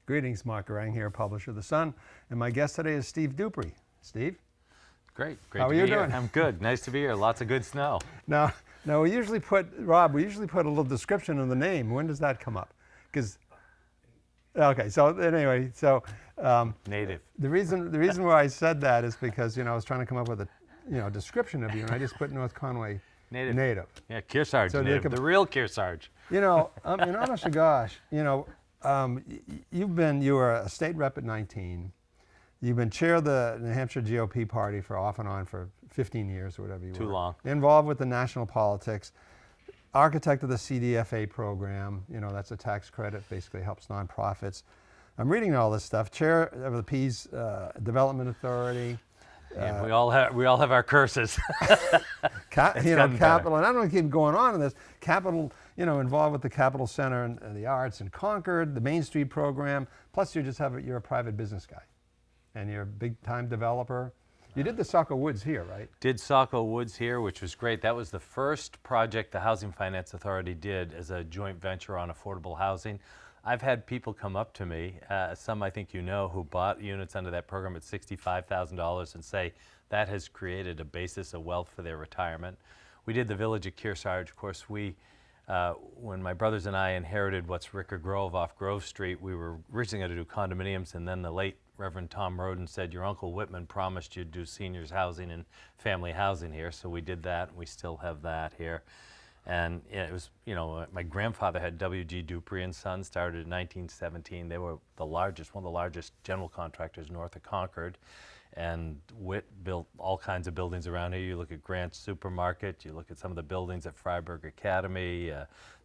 Greetings, Mark Garang here, publisher of The Sun, and my guest today is Steve Duprey. Steve? Great How to are be you here. doing? I'm good. Nice to be here. Lots of good snow. Now we usually put, Rob, we usually put a little description in the name. When does that come up? Because, okay, so anyway, so Native. the reason why I said that is because, I was trying to come up with a, description of you, and I just put North Conway native. Yeah, Kearsarge So native. The real Kearsarge. Honest to gosh, you were a state rep at 19. You've been chair of the New Hampshire GOP party for off and on for 15 years or whatever you were. Too long. Involved with the national politics. Architect of the CDFA program. That's a tax credit, basically helps nonprofits. I'm reading all this stuff. Chair of the Pease Development Authority. Yeah, we all have our curses. Capital, and I don't want to keep going on in this. Capital, involved with the Capital Center and the arts in Concord, the Main Street program. Plus, you're a private business guy, and you're a big-time developer. You did the Saco Woods here, right? Did Saco Woods here, which was great. That was the first project the Housing Finance Authority did as a joint venture on affordable housing. I've had people come up to me, some I think who bought units under that program at $65,000 and say that has created a basis of wealth for their retirement. We did the Village of Kearsarge. Of course, when my brothers and I inherited what's Ricker Grove off Grove Street, we were originally going to do condominiums, and then the late Reverend Tom Roden said, your Uncle Whitman promised you'd do seniors housing and family housing here, so we did that, and we still have that here. And it was, my grandfather had W.G. Duprey and Sons, started in 1917. They were one of the largest general contractors north of Concord. And Witt built all kinds of buildings around here. You look at Grant's Supermarket, you look at some of the buildings at Freiburg Academy.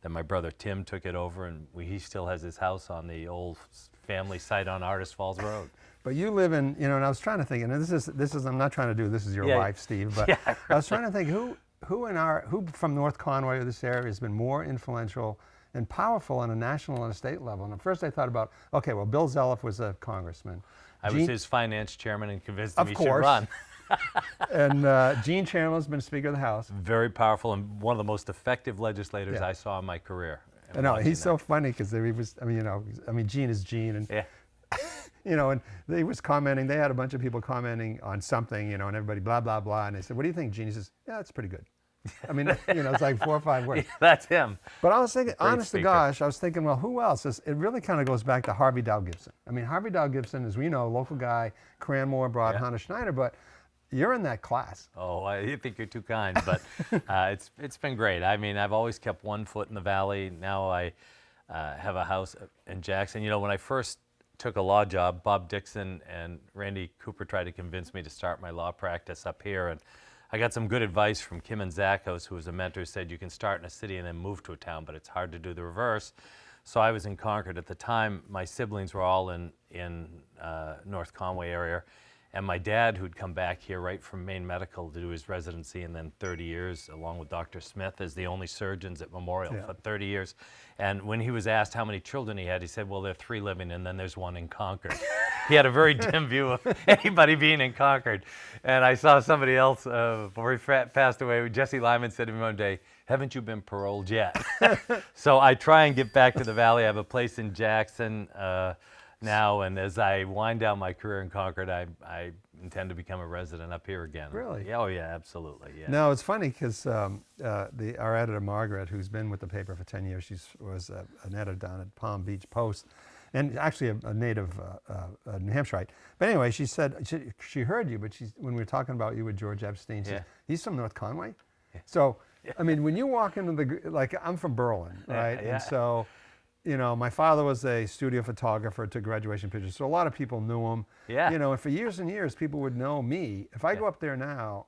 Then my brother Tim took it over, and he still has his house on the old family site on Artist Falls Road. But you live in, and I was trying to think, and this is I'm not trying to do this is your wife, Steve, but right. I was trying to think who from North Conway or this area has been more influential and powerful on a national and a state level. And at first I thought about, okay, well, Bill Zelliff was a congressman. I was his finance chairman and convinced him he should run. And Gene Chandler's been Speaker of the House. Very powerful and one of the most effective legislators I saw in my career. I know, he's so funny because he was, Gene is Gene. And, and he was commenting, they had a bunch of people commenting on something, and everybody blah, blah, blah. And they said, what do you think, Gene? He says, yeah, it's pretty good. It's like 4 or 5 words. Yeah, that's him. But I was thinking, honest speaker. to gosh, I was thinking, well, who else? It really kind of goes back to Harvey Dow Gibson. Harvey Dow Gibson, as we know, local guy, Cranmore brought Hannah Schneider, but you're in that class. Oh, I think you're too kind, but it's been great. I've always kept one foot in the valley. Now I have a house in Jackson. When I first took a law job, Bob Dixon and Randy Cooper tried to convince me to start my law practice up here, and I got some good advice from Kim and Zachos, who was a mentor, who said you can start in a city and then move to a town, but it's hard to do the reverse. So I was in Concord. At the time, my siblings were all in North Conway area. And my dad, who'd come back here right from Maine Medical to do his residency and then 30 years, along with Dr. Smith, as the only surgeons at Memorial for 30 years. And when he was asked how many children he had, he said, well, there are 3 living and then there's 1 in Concord. He had a very dim view of anybody being in Concord. And I saw somebody else, before he passed away, Jesse Lyman said to me one day, haven't you been paroled yet? So I try and get back to the Valley. I have a place in Jackson now, and as I wind down my career in Concord, I intend to become a resident up here again. Really? Yeah, oh yeah, absolutely. Yeah. No, it's funny because our editor Margaret, who's been with the paper for 10 years, she was an editor down at Palm Beach Post, and actually a native New Hampshireite. But anyway, she said she heard you, but when we were talking about you with George Epstein, she said, he's from North Conway. Yeah. So, when you walk into I'm from Berlin, right? Yeah. And so, my father was a studio photographer, took graduation pictures, so a lot of people knew him. Yeah. And for years and years, people would know me. If I go up there now,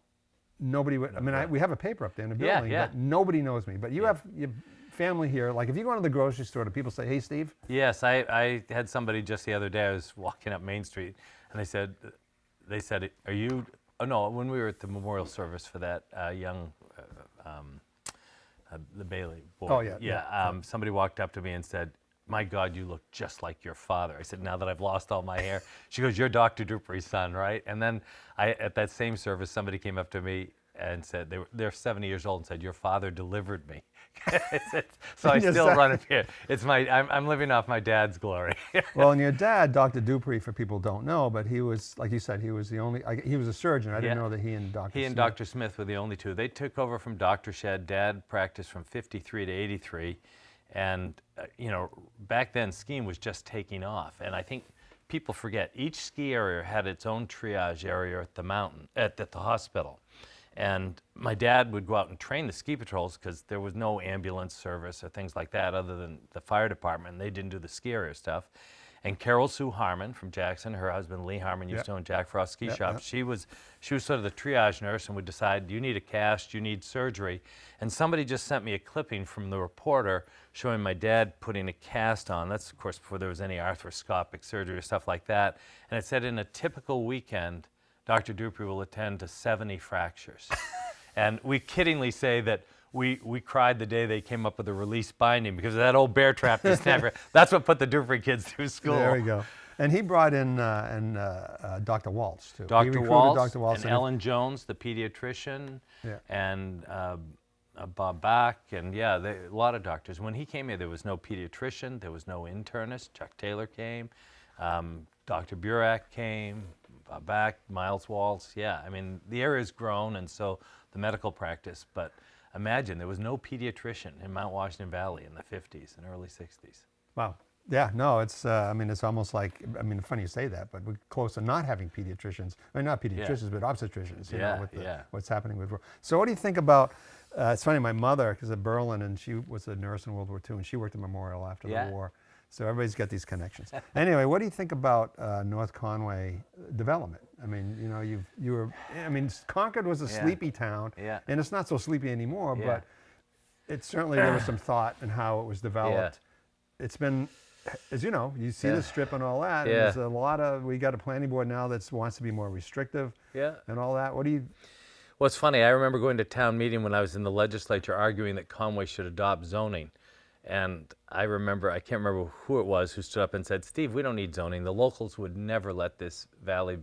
nobody would. We have a paper up there in the building, but nobody knows me. But you have your family here. Like if you go into the grocery store, do people say, "Hey, Steve"? Yes, I had somebody just the other day. I was walking up Main Street, and they said, "Are you?" Oh no, when we were at the memorial service for that young. The Bailey boy. Oh, yeah. Somebody walked up to me and said, my God, you look just like your father. I said, now that I've lost all my hair. She goes, you're Dr. Duprey's son, right? And then at that same service, somebody came up to me and said, they're 70 years old, and said, your father delivered me. So I still run it here. I'm living off my dad's glory. Well, and your dad, Dr. Duprey, for people who don't know, but he was, like you said, he was the only, he was a surgeon. I didn't know that he and Dr. He and Dr. Smith were the only two. They took over from Dr. Shedd. Dad practiced from 53 to 83. And, you know, back then skiing was just taking off. And I think people forget, each ski area had its own triage area at the mountain, at the hospital. And my dad would go out and train the ski patrols because there was no ambulance service or things like that other than the fire department. They didn't do the ski area stuff. And Carol Sue Harmon from Jackson, her husband Lee Harmon used to own Jack Frost Ski Shop. She was sort of the triage nurse and would decide, you need a cast, you need surgery. And somebody just sent me a clipping from the reporter showing my dad putting a cast on. That's, of course, before there was any arthroscopic surgery or stuff like that. And it said in a typical weekend, Dr. Duprey will attend to 70 fractures. And we kiddingly say that we cried the day they came up with the release binding because of that old bear trap they snapped. That's what put the Duprey kids through school. There we go. And he brought in Dr. Waltz, too. Dr. Waltz and Ellen Jones, the pediatrician, and Bob Bach, and a lot of doctors. When he came here, there was no pediatrician, there was no internist. Chuck Taylor came, Dr. Burak came, Bob Bach, Miles Waltz. Yeah, I mean, the area's grown, and so the medical practice, but imagine there was no pediatrician in Mount Washington Valley in the 50s and early 60s. Wow. Yeah, no, it's, I mean, it's almost like, I mean, funny you say that, but we're close to not having pediatricians. I mean, not pediatricians, but obstetricians, you know, with what's happening with. So what do you think about, it's funny, my mother, because of Berlin, and she was a nurse in World War II, and she worked at Memorial after the war. So everybody's got these connections. Anyway, what do you think about North Conway development? I mean, you know, I mean, Concord was a sleepy town, and it's not so sleepy anymore, but it certainly, there was some thought in how it was developed. It's been, as you know, you see the strip and all that, and there's a lot of, we got a planning board now that wants to be more restrictive and all that. What do you? Well, it's funny, I remember going to town meeting when I was in the legislature arguing that Conway should adopt zoning. And I remember, I can't remember who it was who stood up and said, Steve, we don't need zoning. The locals would never let this valley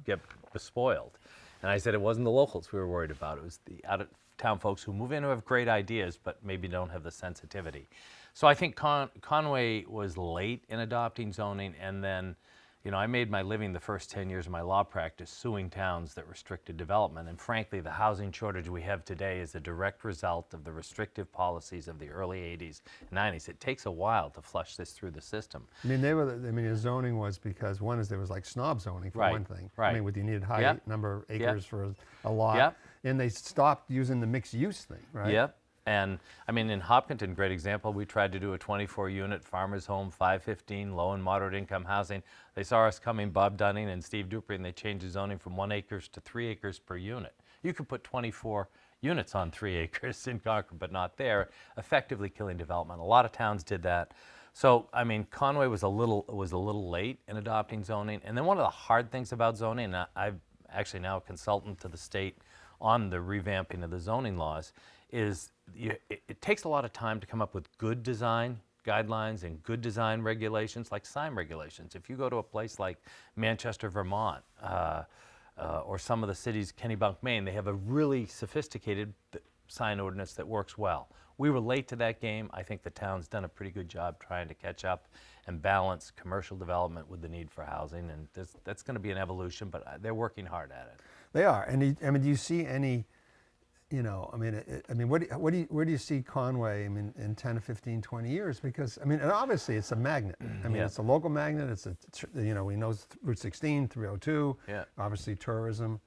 get spoiled. And I said it wasn't the locals we were worried about. It was the out-of-town folks who move in who have great ideas, but maybe don't have the sensitivity. So I think Conway was late in adopting zoning, and then, you know, I made my living the first 10 years of my law practice suing towns that restricted development. And frankly, the housing shortage we have today is a direct result of the restrictive policies of the early 80s and 90s. It takes a while to flush this through the system. I mean, the zoning was because one is there was like snob zoning for one thing. I mean, you needed high number of acres for a lot. And they stopped using the mixed use thing, right? And I mean, in Hopkinton, great example, we tried to do a 24-unit farmer's home, 515, low and moderate income housing. They saw us coming, Bob Dunning and Steve Duprey, and they changed the zoning from 1 acre to 3 acres per unit. You could put 24 units on 3 acres in Concord, but not there, effectively killing development. A lot of towns did that. So, I mean, Conway was a little late in adopting zoning. And then one of the hard things about zoning, and I'm actually now a consultant to the state on the revamping of the zoning laws, is it takes a lot of time to come up with good design guidelines and good design regulations, like sign regulations. If you go to a place like Manchester, Vermont, or some of the cities, Kennebunk, Maine, they have a really sophisticated sign ordinance that works well. We were late to that game. I think the town's done a pretty good job trying to catch up and balance commercial development with the need for housing, and that's going to be an evolution, but they're working hard at it. They are, and I mean, do you see any? You know, I mean, where do you see Conway? I mean, in 10 to 15, 20 years? Because I mean, and obviously it's a magnet. I mean, it's a local magnet. It's a, you know, we know Route 16, 302. Obviously tourism.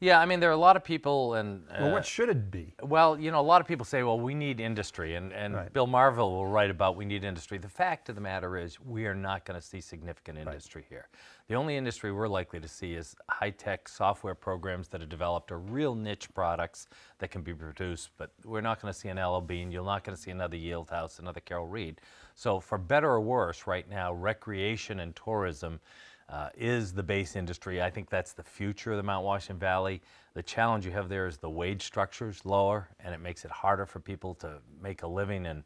Yeah, I mean, there are a lot of people, and well, what should it be? Well, you know, a lot of people say, well, we need industry, and Bill Marville will write about we need industry. The fact of the matter is, we are not going to see significant industry here. The only industry we're likely to see is high-tech software programs that are developed, or real niche products that can be produced, but we're not going to see an Ella Bean. You're not going to see another Yield House, another Carol Reed. So for better or worse, right now, recreation and tourism is the base industry. I think that's the future of the Mount Washington Valley. The challenge you have there is the wage structure's lower, and it makes it harder for people to make a living. And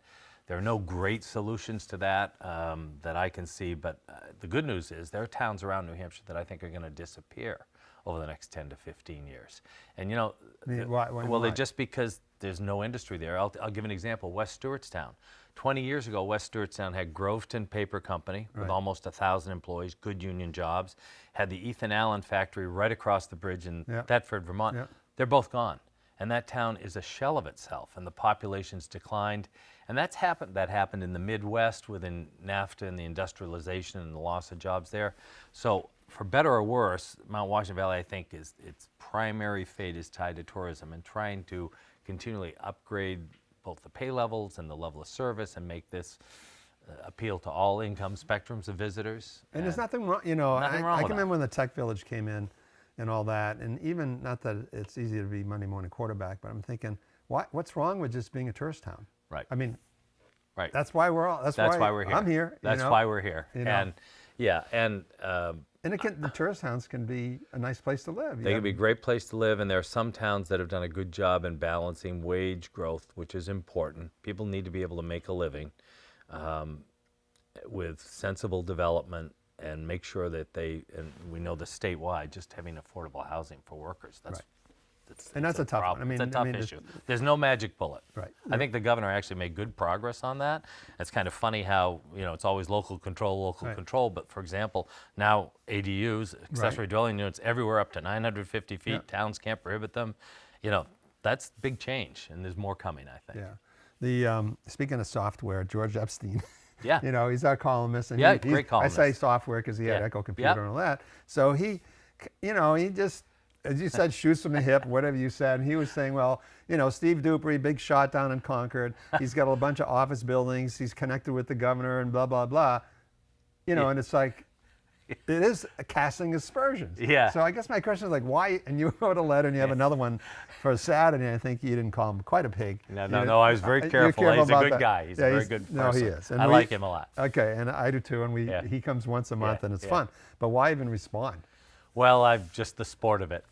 There are no great solutions to that that I can see, but the good news is there are towns around New Hampshire that I think are going to disappear over the next 10 to 15 years. And you know, why? just because there's no industry there. I'll give an example. West Stewartstown. 20 years ago, West Stewartstown had Groveton Paper Company with almost 1,000 employees, good union jobs, had the Ethan Allen factory right across the bridge in Thetford, Vermont. They're both gone. And that town is a shell of itself, and the population's declined. And that happened in the Midwest within NAFTA and the industrialization and the loss of jobs there. So for better or worse, Mount Washington Valley, I think, its primary fate is tied to tourism and trying to continually upgrade both the pay levels and the level of service and make this appeal to all income spectrums of visitors. And there's nothing wrong, you know, I can remember when the Tech Village came in and all that, and even, not that it's easy to be Monday morning quarterback, but I'm thinking, what's wrong with just being a tourist town? Right. I mean, right. That's why we're all, that's why we're here. I'm here. That's why we're here. You know? And yeah, and the tourist towns can be a nice place to live. They can be a great place to live, and there are some towns that have done a good job in balancing wage growth, which is important. People need to be able to make a living with sensible development and make sure that and we know the statewide, just having affordable housing for workers. That's a tough one. I mean, it's a tough issue. There's no magic bullet. Right. I think the governor actually made good progress on that. It's kind of funny how, you know, it's always local control, but for example, now ADUs, accessory dwelling units, everywhere up to 950 feet, towns can't prohibit them. You know, that's big change, and there's more coming, I think. Yeah. Speaking of software, George Epstein. Yeah. You know, he's our columnist. And great columnist. I say software because he had Echo Computer and all that. So he, you know, he just, as you said, shoots from the hip, whatever you said. And he was saying, well, you know, Steve Duprey, big shot down in Concord. He's got a bunch of office buildings. He's connected with the governor and blah, blah, blah. You know, and it's like, it is casting aspersions. Yeah. So I guess my question is like, why? And you wrote a letter, and you have another one for Saturday. I think you didn't call him quite a pig. No, I was very careful. He's a good guy. He's a very good person. No, he is. And I like him a lot. Okay, and I do too. And he comes once a month, and it's fun. But why even respond? Well, I'm just the sport of it.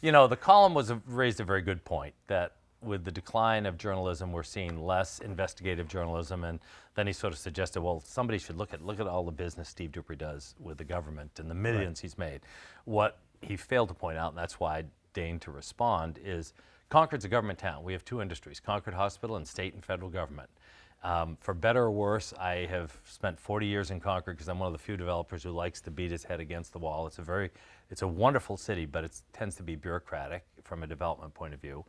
You know, the column raised a very good point that with the decline of journalism, we're seeing less investigative journalism, and then he sort of suggested, well, somebody should look at all the business Steve Duprey does with the government and the millions he's made. What he failed to point out, and that's why I deigned to respond, is Concord's a government town. We have two industries, Concord Hospital and state and federal government. For better or worse, I have spent 40 years in Concord because I'm one of the few developers who likes to beat his head against the wall. It's a wonderful city, but it tends to be bureaucratic from a development point of view.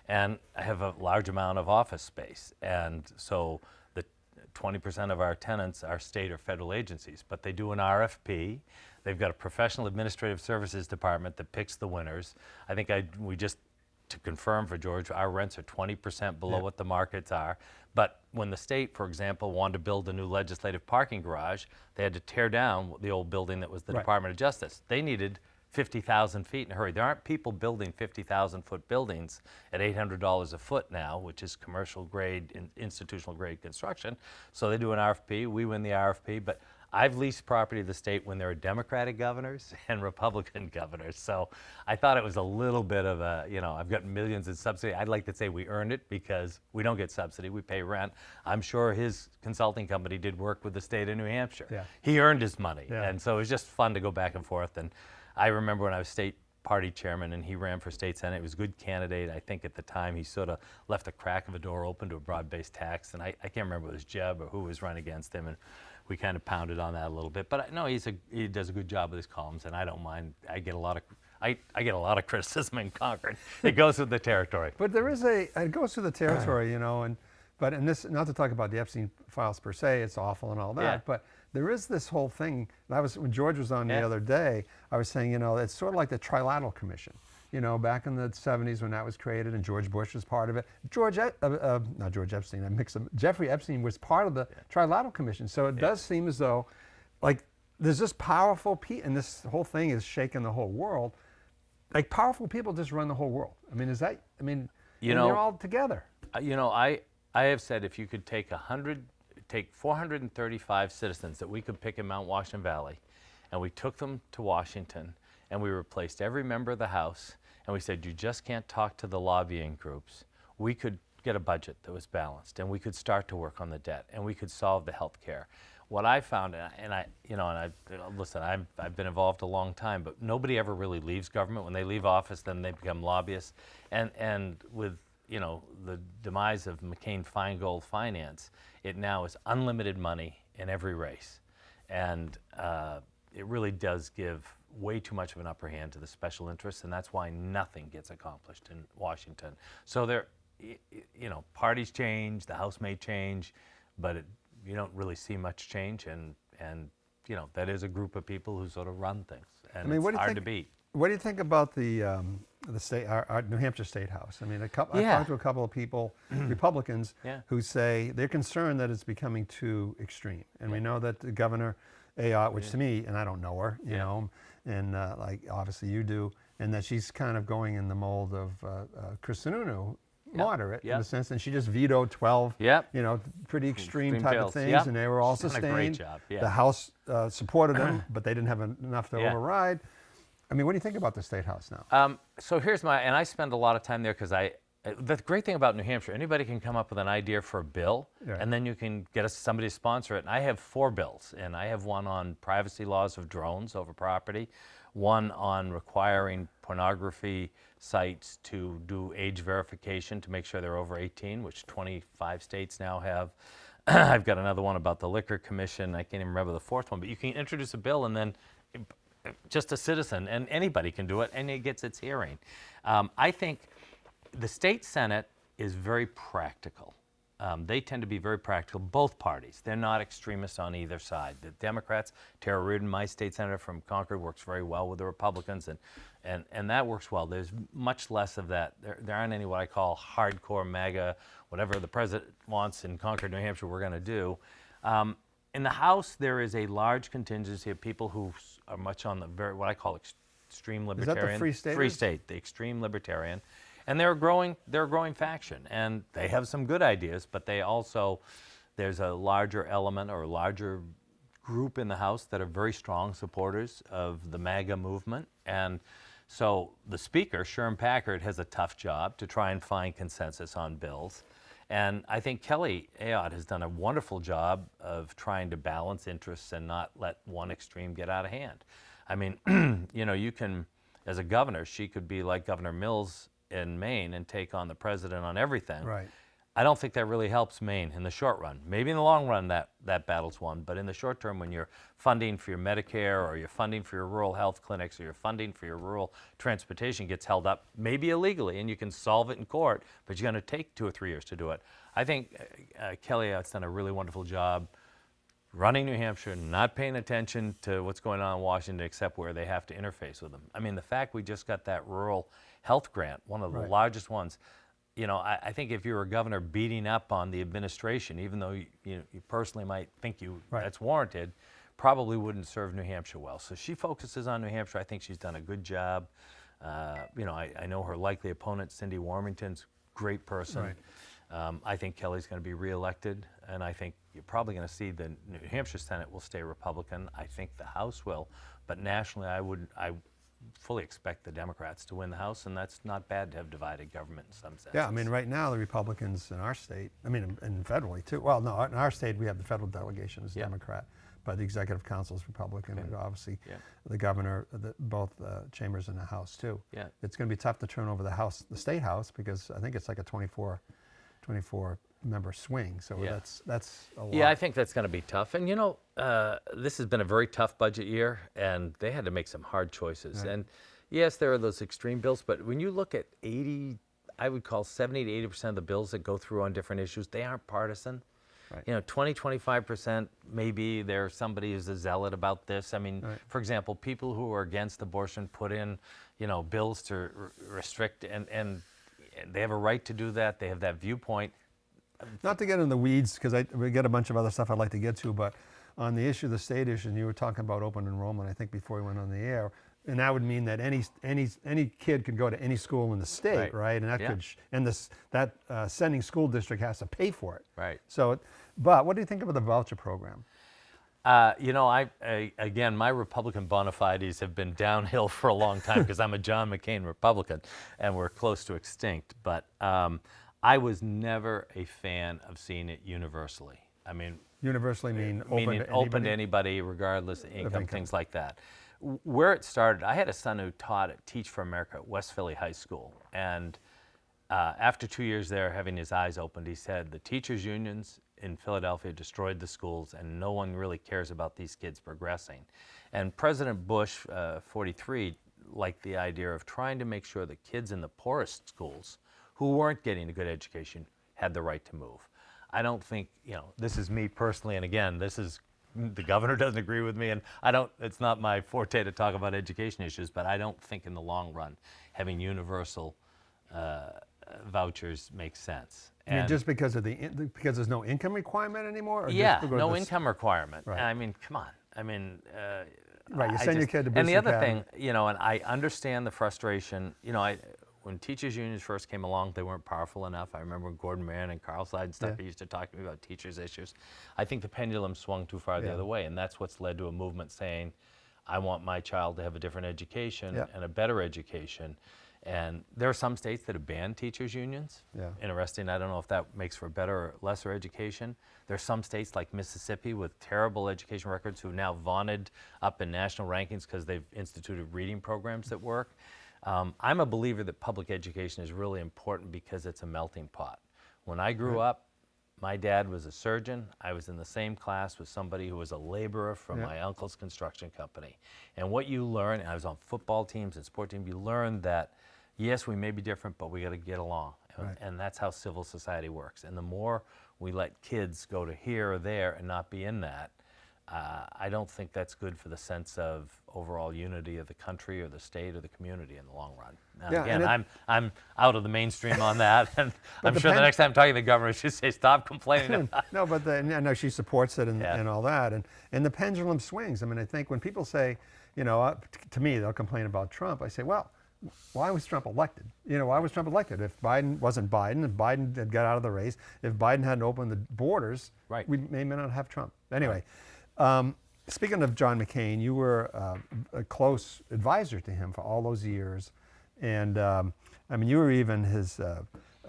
And I have a large amount of office space. And so the 20% of our tenants are state or federal agencies, but they do an RFP. They've got a professional administrative services department that picks the winners. I think to confirm for George, our rents are 20% below what the markets are. But when the state, for example, wanted to build a new legislative parking garage, they had to tear down the old building that was the Department of Justice. They needed 50,000 feet in a hurry. There aren't people building 50,000-foot buildings at $800 a foot now, which is commercial grade, institutional grade construction. So they do an RFP. We win the RFP. But I've leased property to the state when there are Democratic governors and Republican governors. So I thought it was a little bit of a, you know, I've got millions in subsidy. I'd like to say we earned it because we don't get subsidy. We pay rent. I'm sure his consulting company did work with the state of New Hampshire. Yeah. He earned his money. Yeah. And so it was just fun to go back and forth. And I remember when I was state party chairman and he ran for state senate. He was a good candidate. I think at the time he sort of left a crack of a door open to a broad-based tax. And I can't remember if it was Jeb or who was running against him. And we kind of pounded on that a little bit. But no, he does a good job with his columns, and I don't mind. I get a lot of criticism in Concord. It goes with the territory. But it goes with the territory, you know, and this, not to talk about the Epstein files per se, it's awful and all that, but there is this whole thing. When George was on the other day, I was saying, you know, it's sort of like the Trilateral Commission. You know, back in the 70s when that was created and George Bush was part of it. Not George Epstein, I mix them. Jeffrey Epstein was part of the Trilateral Commission. So it does seem as though, like, there's this powerful and this whole thing is shaking the whole world. Like, powerful people just run the whole world. I mean, they're all together. You know, I have said if you could take 435 citizens that we could pick in Mount Washington Valley, and we took them to Washington, and we replaced every member of the House, and we said, you just can't talk to the lobbying groups. We could get a budget that was balanced, and we could start to work on the debt, and we could solve the health care. What I found, listen, I've been involved a long time, but nobody ever really leaves government. When they leave office, then they become lobbyists, and with the demise of McCain-Feingold finance, it now is unlimited money in every race, and it really does give way too much of an upper hand to the special interests, and that's why nothing gets accomplished in Washington. So parties change, the House may change, but you don't really see much change, and that is a group of people who sort of run things, and it's hard to beat. What do you think about the state, our New Hampshire State House? I mean, I've talked to a couple of people, Republicans, who say they're concerned that it's becoming too extreme, and we know that the Governor Ayotte, which to me, and I don't know her, you know, and like obviously you do, and that she's kind of going in the mold of Chris Sununu, moderate in a sense, and she just vetoed 12, pretty extreme type of things, and they were all sustained. Done a great job. The House supported them, but they didn't have enough to override. I mean, what do you think about the State House now? So here's and I spend a lot of time there because the great thing about New Hampshire, anybody can come up with an idea for a bill, and then you can get somebody to sponsor it. And I have 4 bills, and I have one on privacy laws of drones over property, one on requiring pornography sites to do age verification to make sure they're over 18, which 25 states now have. I've got another one about the Liquor Commission. I can't even remember the 4th one, but you can introduce a bill and then just a citizen, and anybody can do it, and it gets its hearing. I think the state Senate is very practical. They tend to be very practical, both parties. They're not extremists on either side. The Democrats, Tara Reardon, my state senator from Concord, works very well with the Republicans, and that works well. There's much less of that. There aren't any what I call hardcore MAGA, whatever the president wants in Concord, New Hampshire, we're going to do. In the House, there is a large contingency of people who are much on the what I call extreme libertarian. Is that the Free State? Free State, the extreme libertarian. And they're a growing faction, and they have some good ideas, but they also, there's a larger element or a larger group in the House that are very strong supporters of the MAGA movement. And so the Speaker, Sherm Packard, has a tough job to try and find consensus on bills. And I think Kelly Ayotte has done a wonderful job of trying to balance interests and not let one extreme get out of hand. I mean, you can, as a governor, she could be like Governor Mills in Maine and take on the president on everything. Right. I don't think that really helps Maine in the short run. Maybe in the long run that battle's won, but in the short term, when you're funding for your Medicare or you're funding for your rural health clinics or you're funding for your rural transportation gets held up, maybe illegally, and you can solve it in court, but you're going to take 2 or 3 years to do it. I think Kelly Ayotte's done a really wonderful job running New Hampshire, not paying attention to what's going on in Washington except where they have to interface with them. I mean, the fact we just got that rural health grant, one of the largest ones, I think if you're a governor beating up on the administration, even though you personally might think that's warranted, probably wouldn't serve New Hampshire well. So she focuses on New Hampshire. I think she's done a good job. I know her likely opponent, Cindy Warmington's a great person. I think Kelly's going to be reelected, and I think you're probably going to see the New Hampshire Senate will stay Republican. I think the House will, but nationally, I fully expect the Democrats to win the House, and that's not bad to have divided government in some sense. Yeah, I mean, right now the Republicans in our state, I mean, and federally too. Well, no, in our state we have the federal delegation as Democrat, but the executive council is Republican, and obviously the governor, both chambers in the House too. It's going to be tough to turn over the state House, because I think it's like a 24 member swing, so that's a lot. Yeah, I think that's going to be tough. And this has been a very tough budget year, and they had to make some hard choices. And yes, there are those extreme bills, but when you look at I would call 70 to 80% of the bills that go through on different issues, they aren't partisan. 20, 25%, maybe there's somebody who's a zealot about this. I mean, for example, people who are against abortion put in, bills to restrict, and they have a right to do that. They have that viewpoint. Not to get in the weeds, because we get a bunch of other stuff I'd like to get to, but on the issue, the state issue, and you were talking about open enrollment, I think, before we went on the air, and that would mean that any kid could go to any school in the state, right? And that that sending school district has to pay for it. Right. So, but what do you think about the voucher program? Again, my Republican bona fides have been downhill for a long time because I'm a John McCain Republican, and we're close to extinct. But I was never a fan of seeing it universally. I mean, Universally meaning meaning open to open anybody? to anybody, regardless of income, income. things like that. Where it started, I had a son who taught at Teach for America at West Philly High School, and after 2 years there, having his eyes opened, he said the teachers' unions in Philadelphia destroyed the schools, and no one really cares about these kids progressing. And President Bush, 43, liked the idea of trying to make sure that kids in the poorest schools who weren't getting a good education had the right to move. I don't think, this is me personally, and again, this is, the governor doesn't agree with me, and it's not my forte to talk about education issues, but I don't think in the long run having universal vouchers makes sense. I mean, just because there's no income requirement anymore? Or Yeah, just because no income requirement. Right. I mean, come on. I mean, right, you send your kid to Booster and the other Academy. thing, and I understand the frustration. When teachers unions first came along, they weren't powerful enough. I remember when Gordon Mann and Carl Seidenstadt used to talk to me about teachers' issues. I think the pendulum swung too far the other way, and that's what's led to a movement saying, I want my child to have a different education and a better education. And there are some states that have banned teachers' unions. Yeah. Interesting. I don't know if that makes for better or lesser education. There are some states like Mississippi with terrible education records who've now vaunted up in national rankings because they've instituted reading programs that work. I'm a believer that public education is really important because it's a melting pot. When I grew up, my dad was a surgeon. I was in the same class with somebody who was a laborer from my uncle's construction company. And what you learn, and I was on football teams and sport teams, you learn that, yes, we may be different, but we got to get along. Right. And that's how civil society works. And the more we let kids go to here or there and not be in that, I don't think that's good for the sense of overall unity of the country or the state or the community in the long run. Now, again, I'm out of the mainstream on that, and I'm sure the next time I'm talking to the governor, she'll say, stop complaining about it. No, but I know she supports it and all that. And the pendulum swings. I mean, I think when people say, to me, they'll complain about Trump, I say, well, why was Trump elected? Why was Trump elected? If Biden wasn't Biden, if Biden had got out of the race, if Biden hadn't opened the borders, we may not have Trump. Anyway, speaking of John McCain, you were a close advisor to him for all those years. And I mean, you were even his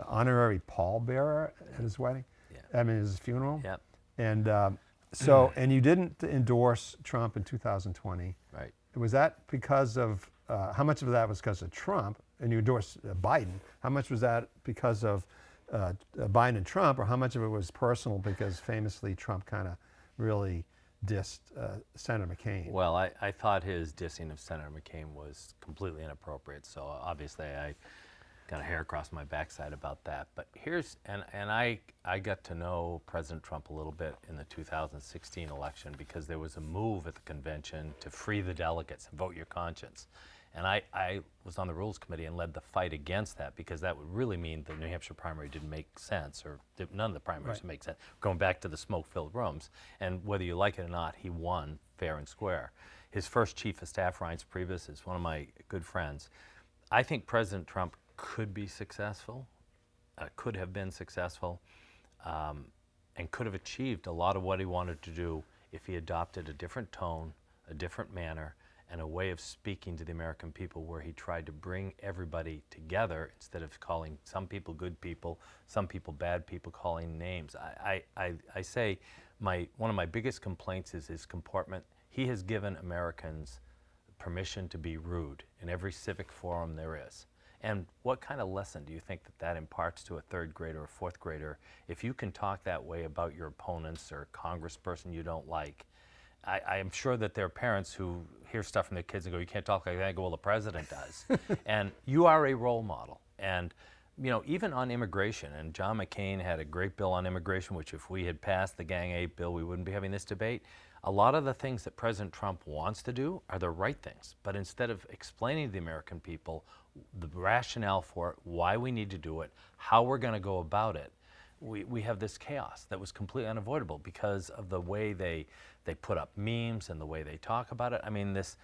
honorary pallbearer at his wedding. Yeah. I mean, his funeral. Yep. And and you didn't endorse Trump in 2020. Right. Was that because of, how much of that was because of Trump, and you endorsed Biden? How much was that because of Biden and Trump, or how much of it was personal because famously Trump kind of really dissed Senator McCain? Well, I thought his dissing of Senator McCain was completely inappropriate, so obviously I got a hair across my backside about that. But I got to know President Trump a little bit in the 2016 election because there was a move at the convention to free the delegates and vote your conscience. And I was on the Rules Committee and led the fight against that because that would really mean the New Hampshire primary didn't make sense, or none of the primaries would make sense, going back to the smoke-filled rooms. And whether you like it or not, he won fair and square. His first chief of staff, Reince Priebus, is one of my good friends. I think President Trump could be successful, could have been successful, and could have achieved a lot of what he wanted to do if he adopted a different tone, a different manner, and a way of speaking to the American people where he tried to bring everybody together instead of calling some people good people, some people bad people, calling names. I say one of my biggest complaints is his comportment. He has given Americans permission to be rude in every civic forum there is. And what kind of lesson do you think that imparts to a third grader or fourth grader if you can talk that way about your opponents or congressperson you don't like? I am sure that there are parents who hear stuff from their kids and go, you can't talk like that, and go, well, the president does. And you are a role model. And even on immigration, and John McCain had a great bill on immigration, which if we had passed the Gang 8 bill, we wouldn't be having this debate. A lot of the things that President Trump wants to do are the right things. But instead of explaining to the American people the rationale for it, why we need to do it, how we're going to go about it, we have this chaos that was completely unavoidable because of the way they put up memes and the way they talk about it. I mean, this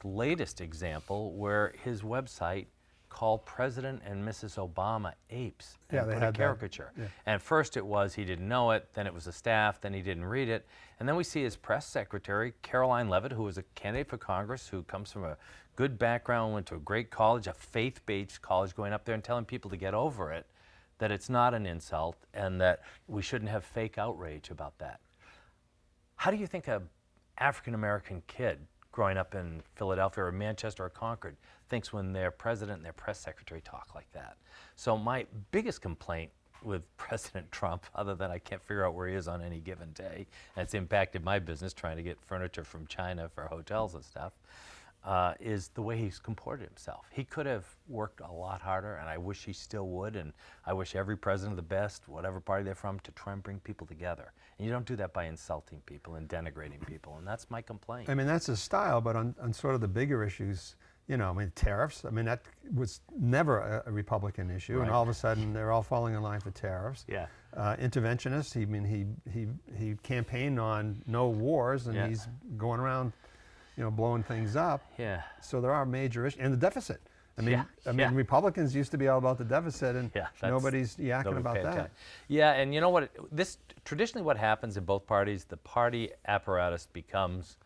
latest example where his website called President and Mrs. Obama apes and put a caricature. Yeah. And first it was he didn't know it, then it was the staff, then he didn't read it. And then we see his press secretary, Caroline Leavitt, who was a candidate for Congress, who comes from a good background, went to a great college, a faith-based college, going up there and telling people to get over it. that it's not an insult, and that we shouldn't have fake outrage about that. How do you think a African-American kid growing up in Philadelphia or Manchester or Concord thinks when their president and their press secretary talk like that? So my biggest complaint with President Trump, other than I can't figure out where he is on any given day, and it's impacted my business trying to get furniture from China for hotels and stuff, is the way he's comported himself. He could have worked a lot harder, and I wish he still would, and I wish every president of the best, whatever party they're from, to try and bring people together. And you don't do that by insulting people and denigrating people, and that's my complaint. I mean, that's his style, but on sort of the bigger issues, you know, I mean, tariffs, I mean, that was never a Republican issue, Right. and all of a sudden they're all falling in line for tariffs. Yeah. Interventionists, I mean, he campaigned on no wars, and Yeah. he's going around, you know, blowing things up. Yeah. So there are major issues, and the deficit. I mean, Yeah. Republicans used to be all about the deficit, and Yeah, nobody's yakking nobody about paid that. attention. Yeah, and you know what? Traditionally what happens in both parties, the party apparatus becomes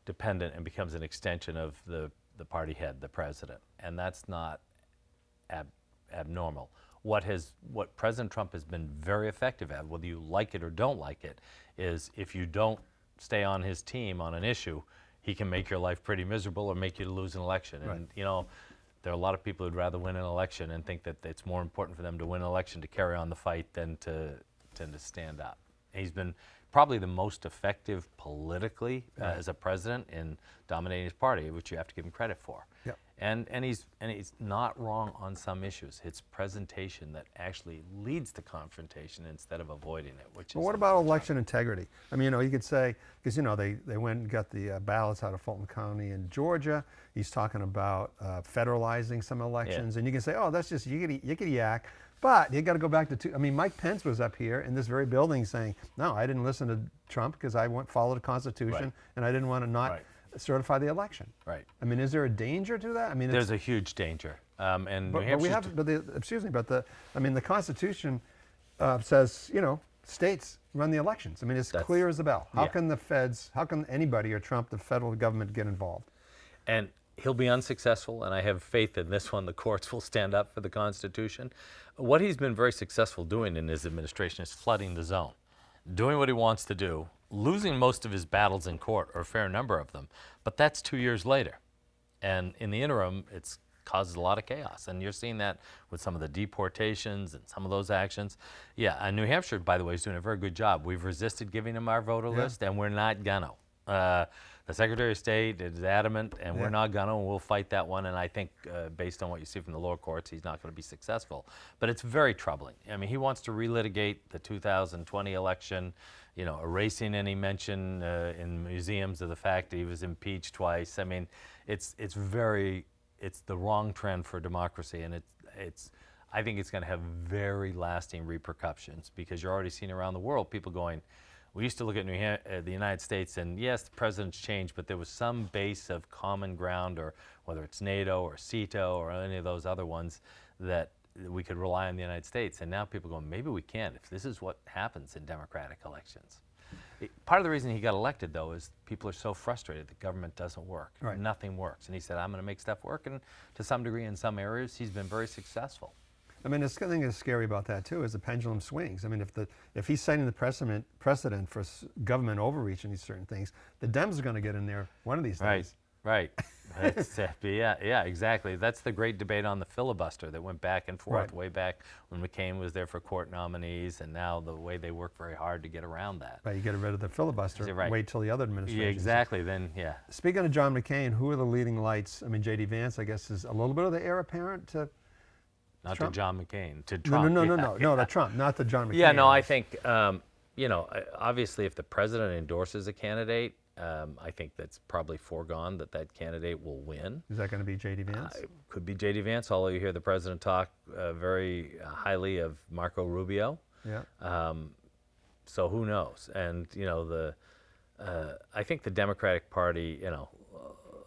dependent and becomes an extension of the party head, the president, and that's not abnormal. What President Trump has been very effective at, whether you like it or don't like it, is if you don't stay on his team on an issue, he can make your life pretty miserable or make you lose an election. Right. And you know, there are a lot of people who'd rather win an election and think that it's more important for them to win an election to carry on the fight than to stand up. He's been probably the most effective politically as a president in dominating his party, which you have to give him credit for. Yep. And he's not wrong on some issues. It's presentation that actually leads to confrontation instead of avoiding it. Well, what about election integrity? I mean, you know, you could say, because, you know, they went and got the ballots out of Fulton County in Georgia. He's talking about federalizing some elections. And you can say, oh, that's just yickety yak. But you got to go back to I mean, Mike Pence was up here in this very building saying, no, I didn't listen to Trump because I followed the Constitution, Right. and I didn't want to not certify the election. Right. I mean, is there a danger to that? I mean, there's a huge danger. And New but we Hampshire's have, excuse me, but the Constitution says, you know, states run the elections. I mean, it's clear as a bell. How can the feds, how can anybody or Trump, the federal government, get involved? And he'll be unsuccessful, and I have faith in this one. The courts will stand up for the Constitution. What he's been very successful doing in his administration is flooding the zone, doing what he wants to do, losing most of his battles in court, or a fair number of them, but that's 2 years later. And in the interim, it's causes a lot of chaos, and you're seeing that with some of the deportations and some of those actions. Yeah, and New Hampshire, by the way, is doing a very good job. We've resisted giving them our voter list, and we're not gonna. The Secretary of State is adamant, and we're not gonna, and we'll fight that one. And I think, based on what you see from the lower courts, he's not gonna be successful. But it's very troubling. I mean, he wants to relitigate the 2020 election, you know, erasing any mention in museums of the fact that he was impeached twice. I mean, it's the wrong trend for democracy, and I think it's gonna have very lasting repercussions, because you're already seeing around the world people going, we used to look at the United States, and yes, the president's changed, but there was some base of common ground, or whether it's NATO or CETO or any of those other ones, that we could rely on the United States. And now people are going, maybe we can, if this is what happens in democratic elections. Part of the reason he got elected, though, is people are so frustrated that government doesn't work. Right. Nothing works. And he said, I'm going to make stuff work. And to some degree, in some areas, he's been very successful. I mean, the thing that's scary about that too is the pendulum swings. I mean, if he's setting the precedent for government overreach in these certain things, the Dems are going to get in there one of these days. Right. Yeah, exactly. That's the great debate on the filibuster that went back and forth way back when McCain was there for court nominees, and now the way they work very hard to get around that. Right, you get rid of the filibuster, wait till the other administration. Yeah, exactly. Then, yeah. Speaking of John McCain, who are the leading lights? I mean, J.D. Vance, I guess, is a little bit of the heir apparent to Not Trump? to John McCain, to Trump. No, to Trump, not to John McCain. Yeah, no, I think, you know, obviously if the president endorses a candidate, I think that's probably foregone that candidate will win. Is that going to be J.D. Vance? It could be J.D. Vance, although you hear the president talk very highly of Marco Rubio. Yeah. So who knows? And, you know, I think the Democratic Party, you know,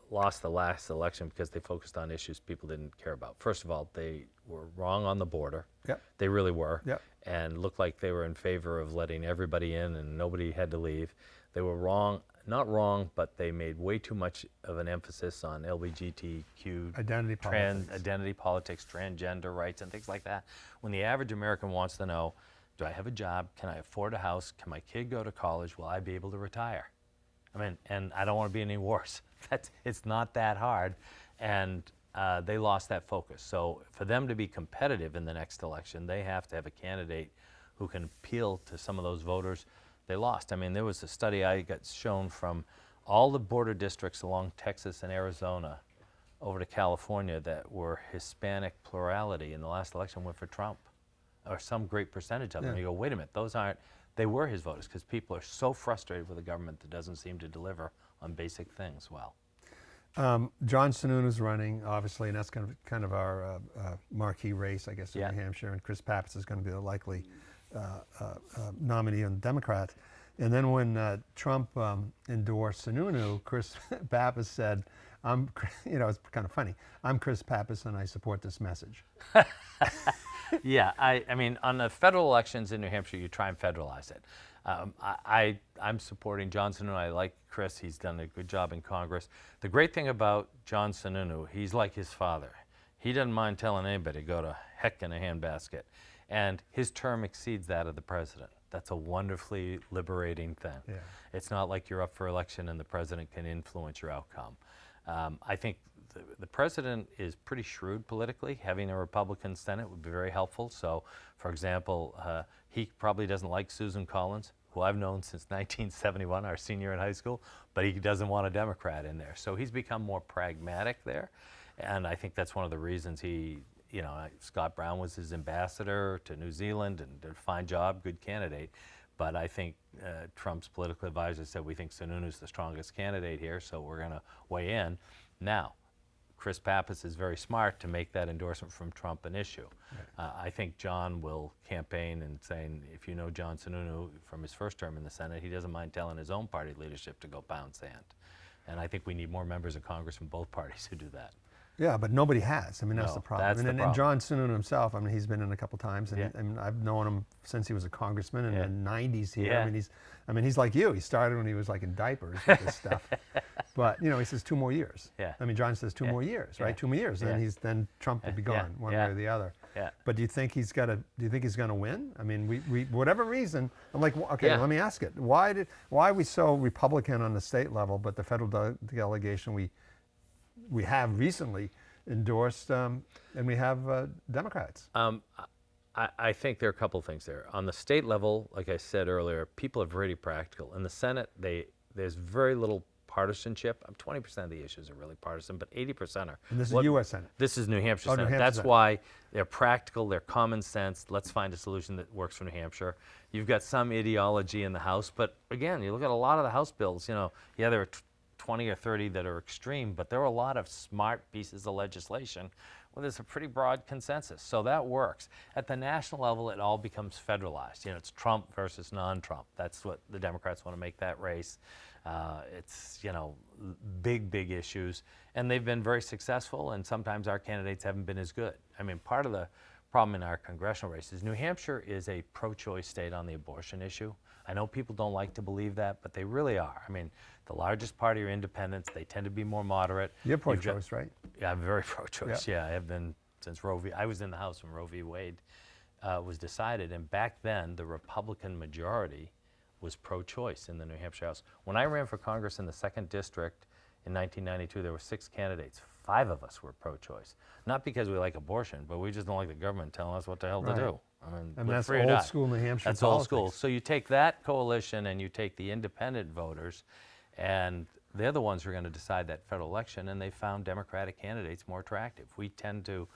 lost the last election because they focused on issues people didn't care about. First of all, they were wrong on the border. Yep. They really were. Yep. And looked like they were in favor of letting everybody in and nobody had to leave. They were wrong. not wrong, but they made way too much of an emphasis on LGBTQ, Identity politics. identity politics, transgender rights, and things like that. When the average American wants to know, do I have a job? Can I afford a house? Can my kid go to college? Will I be able to retire? I mean, and I don't want to be any worse. It's not that hard, and they lost that focus. So for them to be competitive in the next election, they have to have a candidate who can appeal to some of those voters. They lost. I mean, there was a study I got shown from all the border districts along Texas and Arizona over to California that were Hispanic plurality in the last election went for Trump, or some great percentage of them. Yeah. You go, wait a minute, those aren't, they were his voters, because people are so frustrated with a government that doesn't seem to deliver on basic things well. John Sununu's running, obviously, and that's kind of our marquee race, I guess, in New Hampshire, and Chris Pappas is going to be the likely nominee on the Democrats. And then when Trump endorsed Sununu, Chris Pappas said, it's kind of funny, I'm Chris Pappas and I support this message. Yeah, I mean, on the federal elections in New Hampshire, you try and federalize it. I'm supporting John Sununu. I like Chris. He's done a good job in Congress. The great thing about John Sununu, he's like his father. He doesn't mind telling anybody to go to heck in a handbasket. And his term exceeds that of the president. That's a wonderfully liberating thing. Yeah. It's not like you're up for election and the president can influence your outcome. I think the president is pretty shrewd politically. Having a Republican Senate would be very helpful. So, for example, he probably doesn't like Susan Collins, who I've known since 1971, our senior in high school, but he doesn't want a Democrat in there. So he's become more pragmatic there. And I think that's one of the reasons Scott Brown was his ambassador to New Zealand and did a fine job, good candidate. But I think Trump's political advisor said, we think Sununu's the strongest candidate here, so we're going to weigh in. Now, Chris Pappas is very smart to make that endorsement from Trump an issue. Right. I think John will campaign and saying, if you know John Sununu from his first term in the Senate, he doesn't mind telling his own party leadership to go pound sand. And I think we need more members of Congress from both parties who do that. Yeah, but nobody has. I mean, that's the problem. That's the problem. And John Sununu himself, I mean, he's been in a couple times, and I've known him since he was a congressman in the 90s here. Yeah. I mean, he's like you. He started when he was like in diapers with this stuff. But, he says 2 more years. Yeah. I mean, John says 2 more years, right? 2 more years. And then Trump will be gone one way or the other. Yeah. But do you think he's going to win? I mean, we whatever reason, I'm like, okay, let me ask it. Why are we so Republican on the state level, but the federal delegation we have recently endorsed, and we have Democrats? I think there are a couple of things there. On the state level, like I said earlier, people are very practical. In the Senate, there's very little partisanship. 20% of the issues are really partisan, but 80% are. And this is U.S. Senate. This is New Hampshire Senate. New Hampshire That's Senate. why they're practical, they're common sense. Let's find a solution that works for New Hampshire. You've got some ideology in the House, but again, you look at a lot of the House bills, there are 20 or 30 that are extreme, but there are a lot of smart pieces of legislation where there's a pretty broad consensus. So that works. At the national level, it all becomes federalized. It's Trump versus non-Trump. That's what the Democrats want to make that race. It's, big issues. And they've been very successful, and sometimes our candidates haven't been as good. I mean, part of the problem in our congressional race is New Hampshire is a pro-choice state on the abortion issue. I know people don't like to believe that, but they really are. I mean, the largest party are independents. They tend to be more moderate. You're pro-choice, right? Yeah, I'm very pro-choice. Yeah, I have been since Roe v. I was in the House when Roe v. Wade was decided, and back then the Republican majority was pro-choice in the New Hampshire House. When I ran for Congress in the 2nd District in 1992, there were 6 candidates. 5 of us were pro-choice. Not because we like abortion, but we just don't like the government telling us what the hell to do. I mean, and that's old school New Hampshire That's politics. old school. So you take that coalition and you take the independent voters, and they're the ones who are going to decide that federal election, and they found Democratic candidates more attractive. We tend to...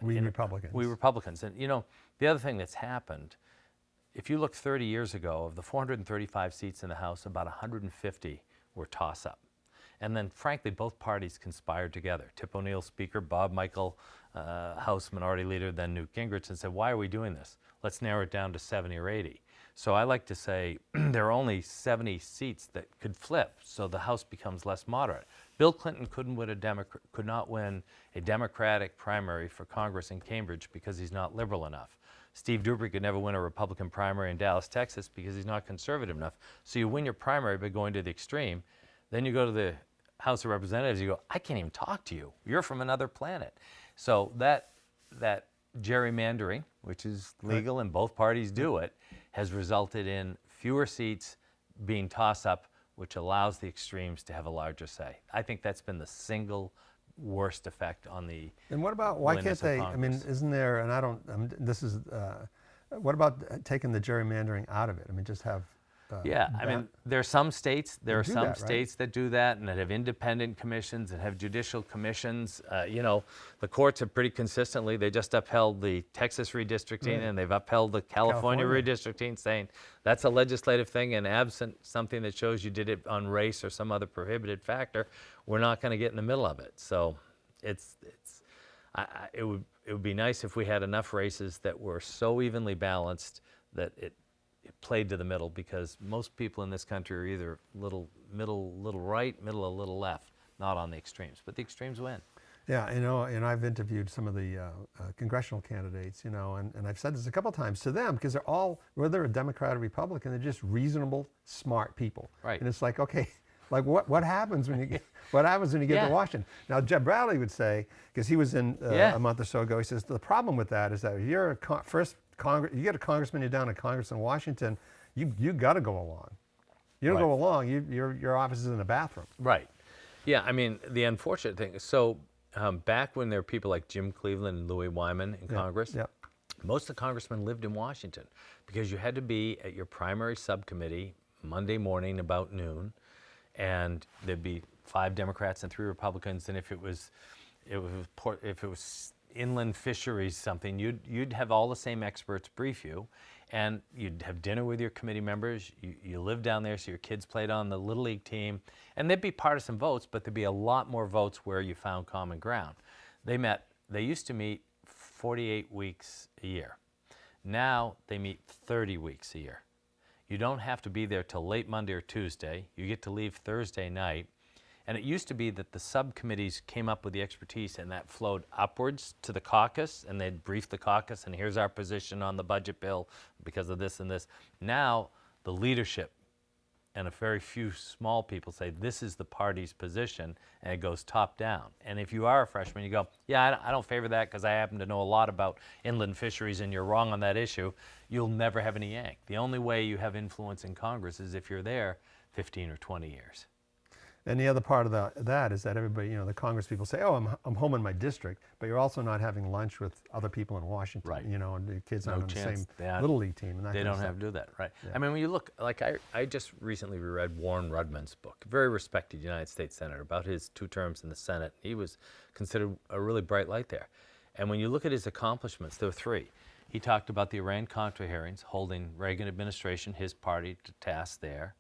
Republicans. We Republicans. And, the other thing that's happened, if you look 30 years ago, of the 435 seats in the House, about 150 were toss-up. And then, frankly, both parties conspired together. Tip O'Neill, Speaker, Bob Michael, House Minority Leader, then Newt Gingrich, and said, why are we doing this? Let's narrow it down to 70 or 80. So I like to say there are only 70 seats that could flip, so the House becomes less moderate. Bill Clinton could not win a Democratic primary for Congress in Cambridge because he's not liberal enough. Steve Duprey could never win a Republican primary in Dallas, Texas, because he's not conservative enough. So you win your primary by going to the extreme. Then you go to the House of Representatives, you go, I can't even talk to you. You're from another planet. So that gerrymandering, which is legal and both parties do it, has resulted in fewer seats being tossed up, which allows the extremes to have a larger say. I think that's been the single worst effect on the And what about, why can't they, I mean, isn't there, and I don't, what about taking the gerrymandering out of it? I mean, just have. Yeah, I mean, there are some states Right? that do that and that have independent commissions and have judicial commissions. You know, the courts have pretty consistently, they just upheld the Texas redistricting and they've upheld the California redistricting, saying that's a legislative thing, and absent something that shows you did it on race or some other prohibited factor, we're not going to get in the middle of it. So it would be nice if we had enough races that were so evenly balanced that it played to the middle, because most people in this country are either little right, middle, a little left, not on the extremes. But the extremes win. Yeah, you know, and I've interviewed some of the congressional candidates, you know, and I've said this a couple of times to them, because they're all, whether they're a Democrat or Republican, they're just reasonable, smart people. Right. And it's like, okay, like what happens when you get, what happens when you get to Washington? Now, Jeb Bradley would say, because he was in a month or so ago, he says the problem with that is that if you're you get a congressman, you're down in Congress in Washington, you got to go along. You don't go along, your office is in the bathroom. Right. Yeah, I mean, the unfortunate thing is, so back when there were people like Jim Cleveland and Louis Wyman in Congress, most of the congressmen lived in Washington, because you had to be at your primary subcommittee Monday morning about noon, and there'd be 5 Democrats and 3 Republicans, and if it was inland fisheries something, you'd have all the same experts brief you, and you'd have dinner with your committee members. You lived down there, so your kids played on the Little League team, and there'd be partisan votes, but there'd be a lot more votes where you found common ground. They used to meet 48 weeks a year. Now they meet 30 weeks a year. You don't have to be there till late Monday or Tuesday. You get to leave Thursday night. And it used to be that the subcommittees came up with the expertise, and that flowed upwards to the caucus, and they'd brief the caucus, and here's our position on the budget bill because of this and this. Now the leadership and a very few small people say this is the party's position, and it goes top down. And if you are a freshman, you go, yeah, I don't favor that because I happen to know a lot about inland fisheries, and you're wrong on that issue. You'll never have any yank. The only way you have influence in Congress is if you're there 15 or 20 years. And the other part of that is that everybody, you know, the Congress people say, oh, I'm home in my district, but you're also not having lunch with other people in Washington, right. You know, and the kids aren't on the same Yeah. Little League team. And that They kind of don't stuff. have to do that, right? Yeah. I mean, when you look, like I just recently reread Warren Rudman's book, very respected United States Senator, about his 2 terms in the Senate. He was considered a really bright light there. And when you look at his accomplishments, there were 3. He talked about the Iran-Contra hearings, holding Reagan administration, his party, to task there.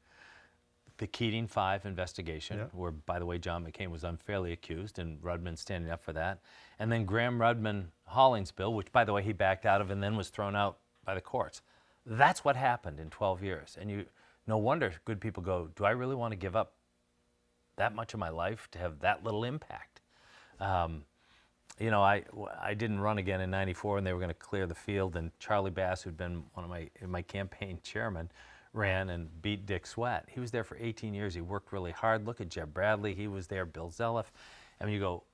The Keating 5 investigation, where, by the way, John McCain was unfairly accused, and Rudman standing up for that. And then Graham-Rudman-Hollings bill, which, by the way, he backed out of and then was thrown out by the courts. That's what happened in 12 years. And no wonder good people go, do I really want to give up that much of my life to have that little impact? You know, I didn't run again in '94, and they were going to clear the field, and Charlie Bass, who'd been one of my campaign chairman, ran and beat Dick Sweat. He was there for 18 years. He worked really hard. Look at Jeb Bradley. He was there. Bill Zelliff. I mean, you go,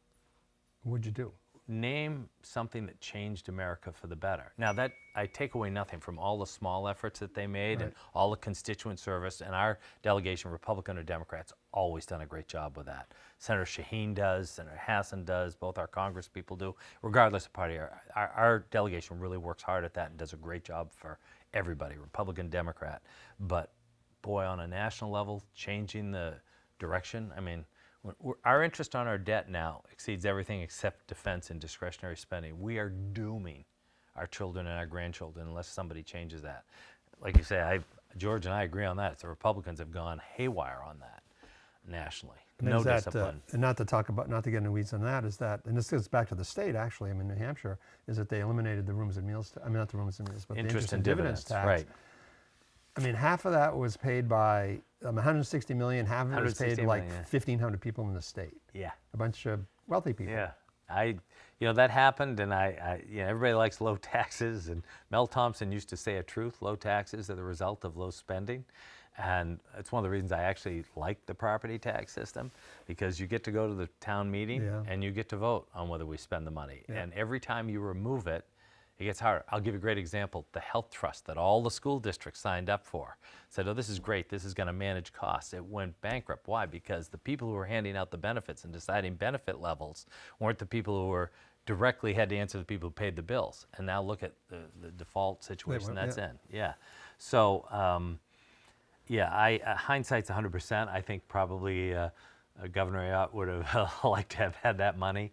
what'd you do? Name something that changed America for the better. Now, that I take away nothing from all the small efforts that they made, and all the constituent service, and our delegation, Republican or Democrats, always done a great job with that. Senator Shaheen does, Senator Hassan does, both our Congress people do, regardless of party. Our delegation really works hard at that and does a great job for everybody, Republican, Democrat. But boy, on a national level, changing the direction, I mean, our interest on our debt now exceeds everything except defense and discretionary spending. We are dooming our children and our grandchildren unless somebody changes that. Like you say, George and I agree on that. It's the Republicans have gone haywire on that nationally. And no discipline. And not to get in the weeds on that, is that, and this goes back to the state actually, I mean, New Hampshire, is that they eliminated the rooms and meals, I mean, not the rooms and meals, but interest the and dividends tax. Right. I mean, half of that was paid by 160 million, half of it was paid to like 1,500 people in the state. Yeah. A bunch of wealthy people. Yeah. That happened, and everybody likes low taxes, and Mel Thompson used to say a truth: low taxes are the result of low spending, and it's one of the reasons I actually like the property tax system, because you get to go to the town meeting and you get to vote on whether we spend the money, and every time you remove it, it gets harder. I'll give you a great example. The health trust that all the school districts signed up for said, oh, this is great, this is going to manage costs. It went bankrupt. Why? Because the people who were handing out the benefits and deciding benefit levels weren't the people who were directly had to answer the people who paid the bills. And now look at the default situation that's in. Yeah. So, hindsight's 100%. I think probably Governor Ayotte would have liked to have had that money.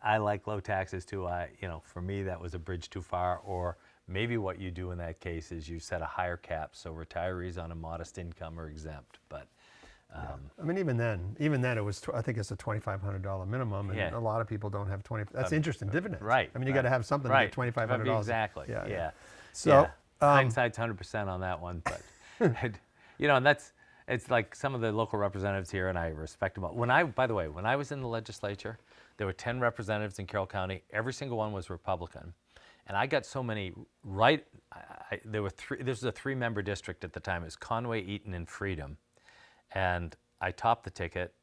I like low taxes too. For me, that was a bridge too far. Or maybe what you do in that case is you set a higher cap, so retirees on a modest income are exempt. But I mean, even then, it was. I think it's a $2,500 minimum, and a lot of people don't have 20. That's interest in dividends. Right. I mean, you got to have something to get $2,500. Exactly. Yeah. So hindsight's 100% on that one, but and it's like some of the local representatives here, and I respect them all. By the way, when I was in the legislature, there were 10 representatives in Carroll County. Every single one was Republican. And I got so many there were three. This was a 3-member district at the time. It was Conway, Eaton, and Freedom. And I topped the ticket.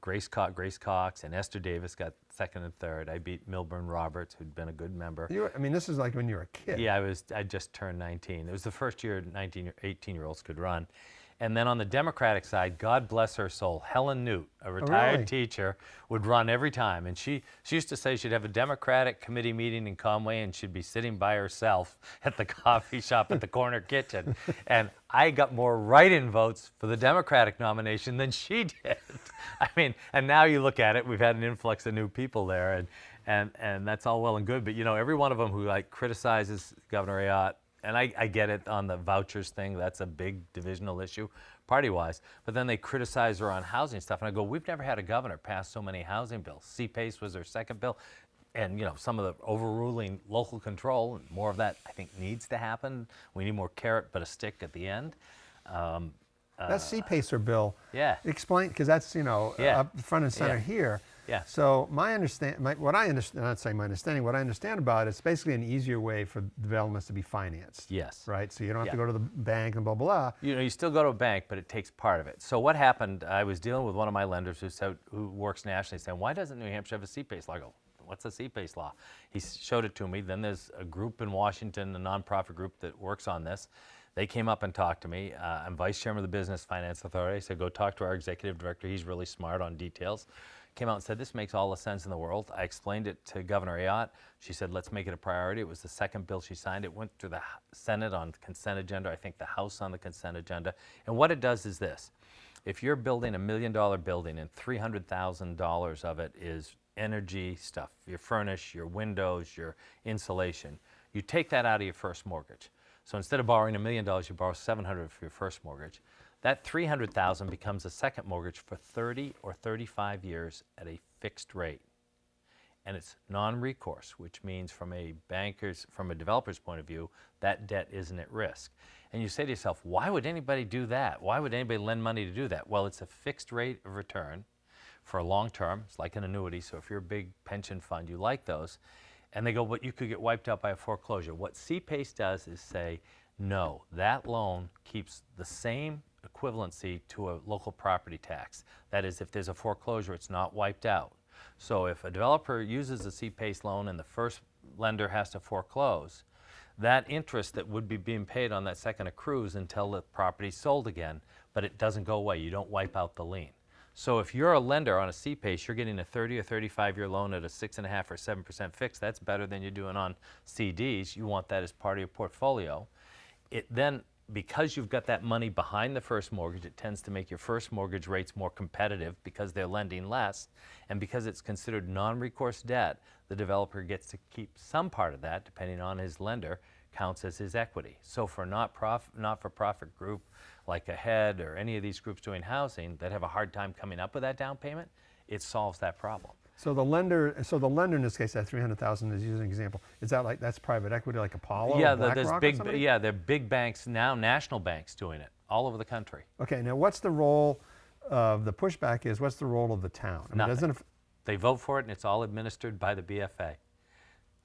Grace Cox and Esther Davis got second and third. I beat Milburn Roberts, who'd been a good member. This is like when you were a kid. Yeah, I just turned 19. It was the first year 18-year-olds could run. And then on the Democratic side, God bless her soul, Helen Newt, a retired teacher, would run every time. And she used to say she'd have a Democratic committee meeting in Conway, and she'd be sitting by herself at the coffee shop at the corner kitchen. And I got more write-in votes for the Democratic nomination than she did. I mean, and now you look at it, we've had an influx of new people there, and that's all well and good. But, every one of them who criticizes Governor Ayotte, and I get it on the vouchers thing, that's a big divisional issue, party-wise. But then they criticize her on housing stuff. And I go, we've never had a governor pass so many housing bills. CPACE was her second bill. And, some of the overruling local control, more of that, I think, needs to happen. We need more carrot but a stick at the end. That CPACER bill, explain, because that's, up front and center here. Yeah. So what I understand, what I understand about it, it's basically an easier way for developments to be financed. Yes. Right? So you don't have to go to the bank and blah, blah, blah. You still go to a bank, but it takes part of it. So what happened, I was dealing with one of my lenders who works nationally, saying, why doesn't New Hampshire have a CPACE law? I go, what's a CPACE law? He showed it to me. Then there's a group in Washington, a nonprofit group that works on this. They came up and talked to me. I'm vice chairman of the Business Finance Authority. I said, go talk to our executive director. He's really smart on details. Came out and said, this makes all the sense in the world. I explained it to Governor Ayotte. She said, let's make it a priority. It was the second bill she signed. It went through the Senate on the consent agenda, I think the House on the consent agenda. And what it does is this. If you're building $1 million building and $300,000 of it is energy stuff, your furnish, your windows, your insulation, you take that out of your first mortgage. So instead of borrowing $1 million, you borrow $700,000 for your first mortgage. That $300,000 becomes a second mortgage for 30 or 35 years at a fixed rate. And it's non-recourse, which means from a developer's point of view, that debt isn't at risk. And you say to yourself, why would anybody do that? Why would anybody lend money to do that? Well, it's a fixed rate of return for a long term. It's like an annuity. So if you're a big pension fund, you like those. And they go, but you could get wiped out by a foreclosure. What CPACE does is say, no, that loan keeps the same equivalency to a local property tax. That is, if there's a foreclosure, it's not wiped out. So if a developer uses a CPACE loan and the first lender has to foreclose, that interest that would be being paid on that second accrues until the property's sold again, but it doesn't go away. You don't wipe out the lien. So if you're a lender on a CPACE, you're getting a 30 or 35-year loan at a 6.5% or 7% fixed. That's better than you're doing on CDs. You want that as part of your portfolio. It then, because you've got that money behind the first mortgage, it tends to make your first mortgage rates more competitive because they're lending less. And because it's considered non-recourse debt, the developer gets to keep some part of that, depending on his lender, counts as his equity. So for not-for-profit group like AHEAD or any of these groups doing housing that have a hard time coming up with that down payment, it solves that problem. So the lender in this case, that $300,000 is using an example. Is that that's private equity, like Apollo? Yeah, or BlackRock there's or somebody? there are big banks now, national banks doing it all over the country. Okay, now what's the role of the pushback? What's the role of the town? I mean, Nothing. They vote for it, and it's all administered by the BFA.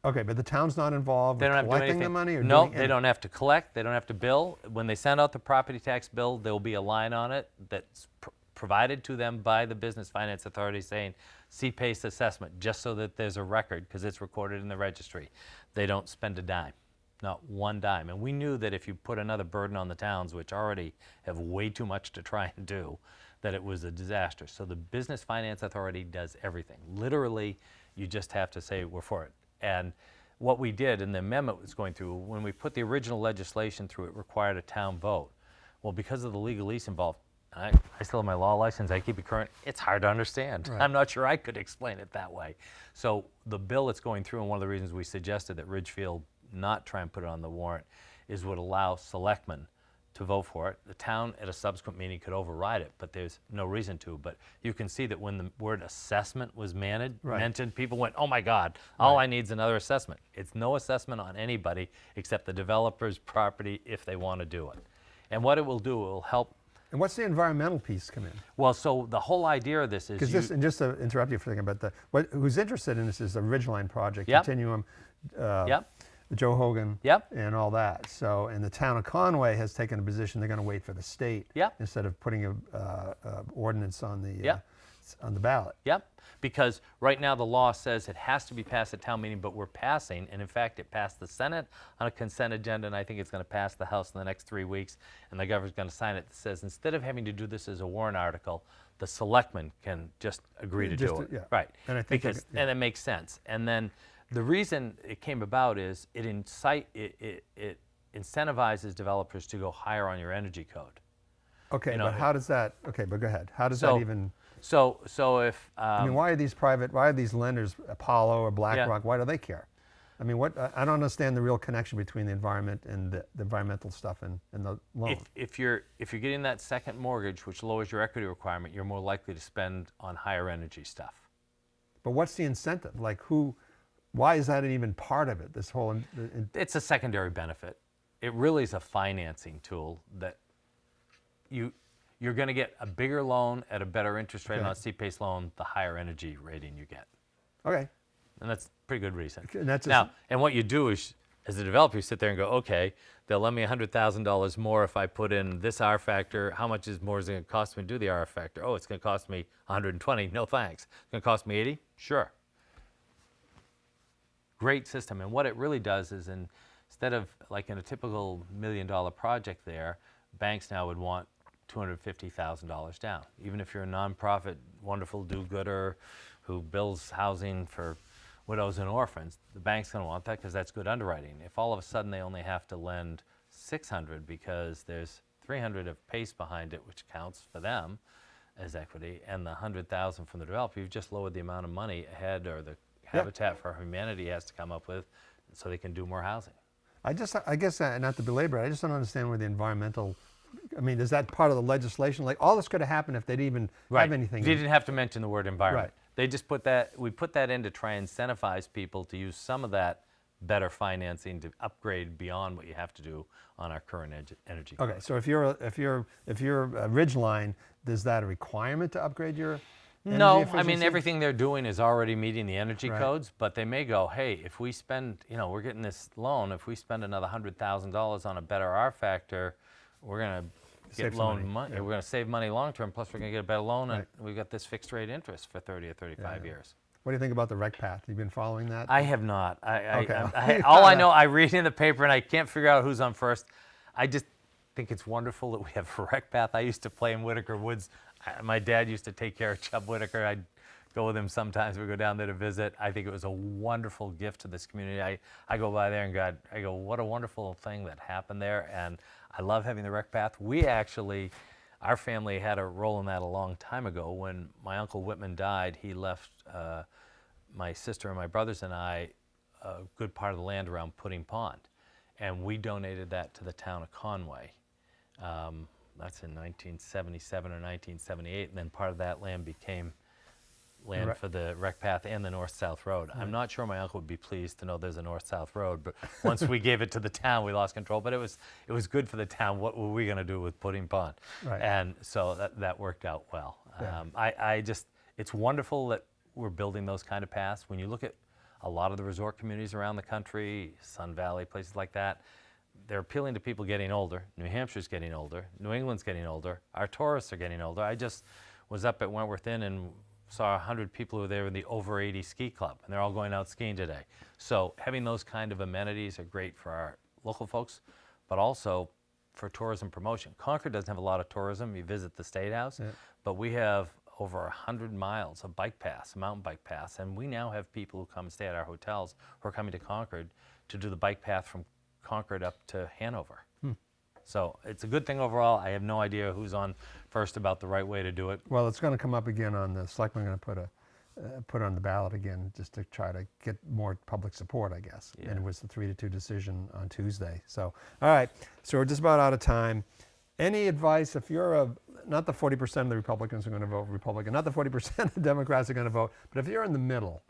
Okay, but the town's not involved They with don't have to do collecting the anything. money? Or No, doing they don't have to collect. They don't have to bill. When they send out the property tax bill, there will be a line on it that's provided to them by the Business Finance Authority saying CPACE assessment, just so that there's a record, because it's recorded in the registry. They don't spend a dime, not one dime. And we knew that if you put another burden on the towns, which already have way too much to try and do, that it was a disaster. So the Business Finance Authority does everything. Literally, you just have to say, we're for it. And what we did, and the amendment was going through, when we put the original legislation through, it required a town vote. Well, because of the legalese involved, I still have my law license, I keep it current, it's hard to understand. Right. I'm not sure I could explain it that way. So the bill that's going through, and one of the reasons we suggested that Ridgefield not try and put it on the warrant, is would allow selectmen to vote for it. The town at a subsequent meeting could override it, but there's no reason to. But you can see that when the word assessment was mentioned, people went, oh my God, all I need is another assessment. It's no assessment on anybody except the developer's property if they want to do it. And what it will do, it will help. And what's the environmental piece come in? Well, so the whole idea of this is Because this, and just to interrupt you for a second, but who's interested in this is the Ridgeline project, Yep. Continuum, Yep. Joe Hogan, Yep. and all that. So, and the town of Conway has taken a position they're going to wait for the state Yep. instead of putting a ordinance on the Yep. on the ballot. Yep, because right now the law says it has to be passed at town meeting, but we're passing, and in fact it passed the Senate on a consent agenda, and I think it's going to pass the House in the next 3 weeks, and the governor's going to sign it that says instead of having to do this as a warrant article, the selectmen can just agree to do it. Yeah. Right, And I think because, and it makes sense. And then the reason it came about is it incentivizes developers to go higher on your energy code. Okay, You know, but how does that? Okay, but go ahead. How does So- that even? So if I mean, why are these private? Why are these lenders, Apollo or BlackRock? Why do they care? I mean, what? I don't understand the real connection between the environment and the environmental stuff and the loan. if you're getting that second mortgage, which lowers your equity requirement, you're more likely to spend on higher energy stuff. But what's the incentive? Like who? Why is that even part of it? This whole. It's a secondary benefit. It really is a financing tool that you're going to get a bigger loan at a better interest rate on a CPACE loan, the higher energy rating you get. Okay. And that's a pretty good reason. And that's Now, and what you do is, as a developer, you sit there and go, okay, they'll lend me $100,000 more if I put in this R factor. How much more is it going to cost me to do the R factor? Oh, it's going to cost me 120. No thanks. It's going to cost me 80? Sure. Great system. And what it really does is, instead of like in a typical $1 million project there, banks now would want $250,000 down. Even if you're a nonprofit, wonderful do-gooder who builds housing for widows and orphans, the bank's going to want that because that's good underwriting. If all of a sudden they only have to lend $600 because there's $300 of PACE behind it, which counts for them as equity, and the $100,000 from the developer, you've just lowered the amount of money ahead, or the Habitat for Humanity has to come up with, so they can do more housing. I guess, not to belabor it, I just don't understand where the environmental. I mean, is that part of the legislation? Like, all this could have happened if they'd even have anything. You didn't have to mention the word environment. Right. They just put that. We put that in to try and incentivize people to use some of that better financing to upgrade beyond what you have to do on our current energy. Okay, so if you're a Ridgeline, is that a requirement to upgrade your? No, energy I mean, efficiency? everything they're doing is already meeting the energy Right. codes, but they may go, hey, if we spend, we're getting this loan, if we spend another $100,000 on a better R factor, we're going to Save get some loan money, money. yeah. We're going to save money long term, plus we're going to get a better loan, Right. and we've got this fixed rate interest for 30 or 35 years. What do you think about the rec path? You've been following that? I have not. Okay. All I know, I read in the paper, and I can't figure out who's on first. I just think it's wonderful that we have a rec path. I used to play in Whitaker Woods. My dad used to take care of Chubb Whitaker. I'd go with him sometimes. We go down there to visit. I think it was a wonderful gift to this community. I go by there and I go, what a wonderful thing that happened there. And I love having the rec path. We actually, our family had a role in that a long time ago. When my Uncle Whitman died, he left my sister and my brothers and I a good part of the land around Pudding Pond. And we donated that to the town of Conway. That's in 1977 or 1978. And then part of that land became land for the rec path and the north-south road. I'm not sure my uncle would be pleased to know there's a north-south road, but once we gave it to the town, we lost control. But it was good for the town. What were we going to do with Pudding Pond? Right. And so that worked out well. Yeah. I just, it's wonderful that we're building those kind of paths. When you look at a lot of the resort communities around the country, Sun Valley, places like that, they're appealing to people getting older. New Hampshire's getting older. New England's getting older. Our tourists are getting older. I just was up at Wentworth Inn and saw 100 people who were there in the over 80 ski club, and they're all going out skiing today. So having those kind of amenities are great for our local folks, but also for tourism promotion. Concord doesn't have a lot of tourism. You visit the State House, but we have over 100 miles of bike paths, mountain bike paths, and we now have people who come and stay at our hotels who are coming to Concord to do the bike path from Concord up to Hanover. So it's a good thing overall. I have no idea who's on first about the right way to do it. Well, it's going to come up again on the selectmen are going to put it on the ballot again just to try to get more public support, I guess. Yeah. And it was the 3-2 decision on Tuesday. So, all right. So we're just about out of time. Any advice if you're not the 40% of the Republicans are going to vote Republican, not the 40% of the Democrats are going to vote, but if you're in the middle,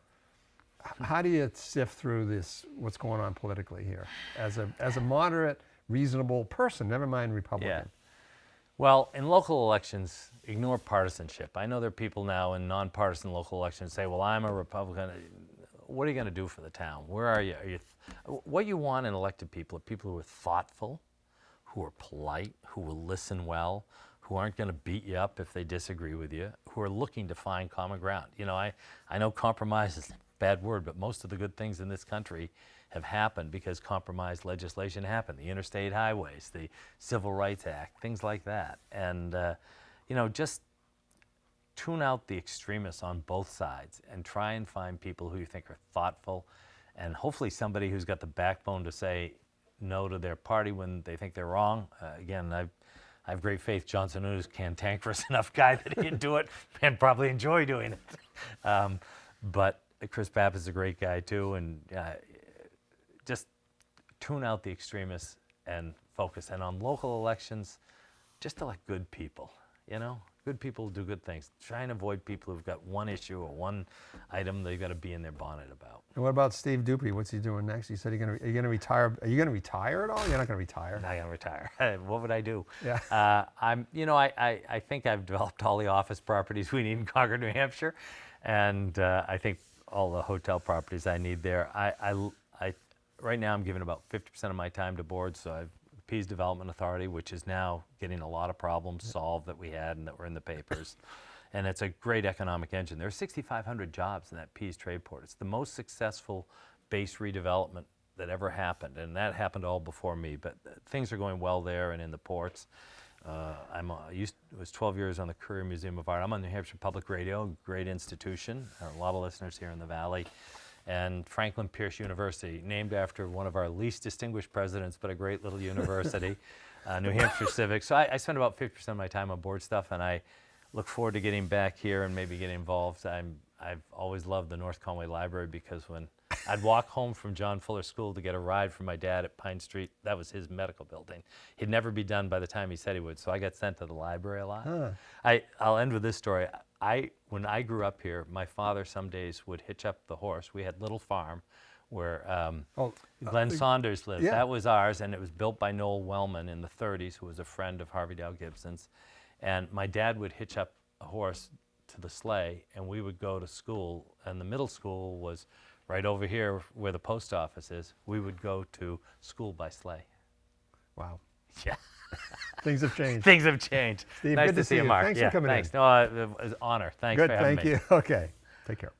how do you sift through this, what's going on politically here, as a moderate, reasonable person, never mind Republican? Yeah. Well, in local elections, ignore partisanship. I know there are people now in nonpartisan local elections say, well, I'm a Republican. What are you going to do for the town? Where are you? What you want in elected people are people who are thoughtful, who are polite, who will listen well, who aren't going to beat you up if they disagree with you, who are looking to find common ground. You know, I know compromise is a bad word, but most of the good things in this country have happened because compromise legislation happened. The interstate highways, the Civil Rights Act, things like that. And, you know, just tune out the extremists on both sides and try and find people who you think are thoughtful and hopefully somebody who's got the backbone to say no to their party when they think they're wrong. Again, I have great faith Johnson is a cantankerous enough guy that he'd do it and probably enjoy doing it. But Chris Babbitt is a great guy too, and just tune out the extremists and focus. And on local elections, just elect good people, you know? Good people do good things. Try and avoid people who've got one issue or one item they've got to be in their bonnet about. And what about Steve Duprey? What's he doing next? You said are you going to retire? Are you going to retire at all? You're not going to retire. I'm not going to retire. What would I do? Yeah. I think I've developed all the office properties we need in Concord, New Hampshire, and I think all the hotel properties I need there. Right now I'm giving about 50% of my time to boards, so I've Pease Development Authority, which is now getting a lot of problems solved that we had and that were in the papers. And it's a great economic engine. There are 6,500 jobs in that Pease trade port. It's the most successful base redevelopment that ever happened, and that happened all before me. But things are going well there and in the ports. I was 12 years on the Courier Museum of Art. I'm on New Hampshire Public Radio, great institution. A lot of listeners here in the Valley. And Franklin Pierce University, named after one of our least distinguished presidents, but a great little university, New Hampshire Civics. So I spend about 50% of my time on board stuff, and I look forward to getting back here and maybe getting involved. I've always loved the North Conway Library because when I'd walk home from John Fuller School to get a ride from my dad at Pine Street, that was his medical building. He'd never be done by the time he said he would, so I got sent to the library a lot. Huh. I'll end with this story. When I grew up here, my father some days would hitch up the horse. We had Little Farm where Glenn Saunders lived. Yeah. That was ours, and it was built by Noel Wellman in the 30s, who was a friend of Harvey Dale Gibson's. And my dad would hitch up a horse to the sleigh, and we would go to school, and the middle school was right over here where the post office is. We would go to school by sleigh. Wow. Yeah. Things have changed. Things have changed. Steve, nice good to see you, Mark. Thanks for coming thanks. in. No, it was an honor. Thanks Good, for having me. thank you. Okay. Take care.